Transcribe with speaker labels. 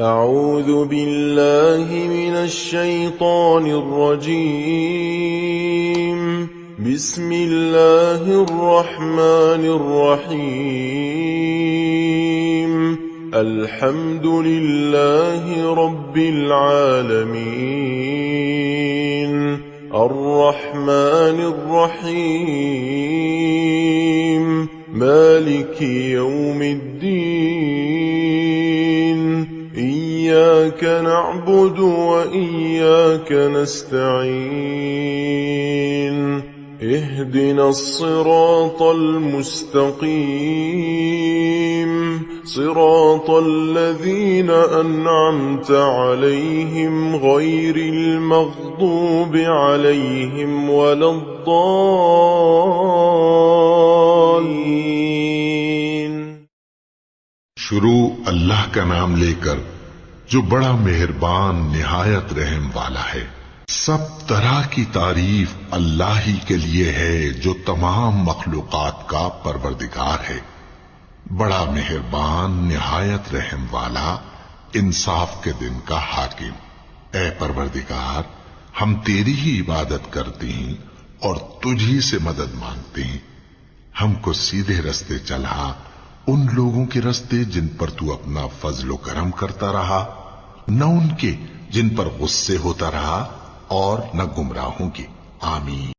Speaker 1: أعوذ بالله من الشيطان الرجيم. بسم الله الرحمن الرحيم. الحمد لله رب العالمين. الرحمن الرحيم. مالك يوم الدين. إياك نعبد وإياك نستعين. اهدنا الصراط المستقيم. صراط الذين أنعمت عليهم غير المغضوب عليهم ولا الضالين।
Speaker 2: शुरू अल्लाह का नाम लेकर जो बड़ा मेहरबान निहायत रहम वाला है। सब तरह की तारीफ अल्लाह ही के लिए है जो तमाम मखलूकात का परवरदिगार है। बड़ा मेहरबान निहायत रहम वाला इंसाफ के दिन का हाकिम। ए परवरदिगार, हम तेरी ही इबादत करते हैं और तुझी से मदद मांगते हैं। हमको सीधे रास्ते चला, उन लोगों के रास्ते जिन पर तू अपना फजलो करम करता रहा, न उनके जिन पर गुस्से होता रहा और न गुमराहों के। आमीन।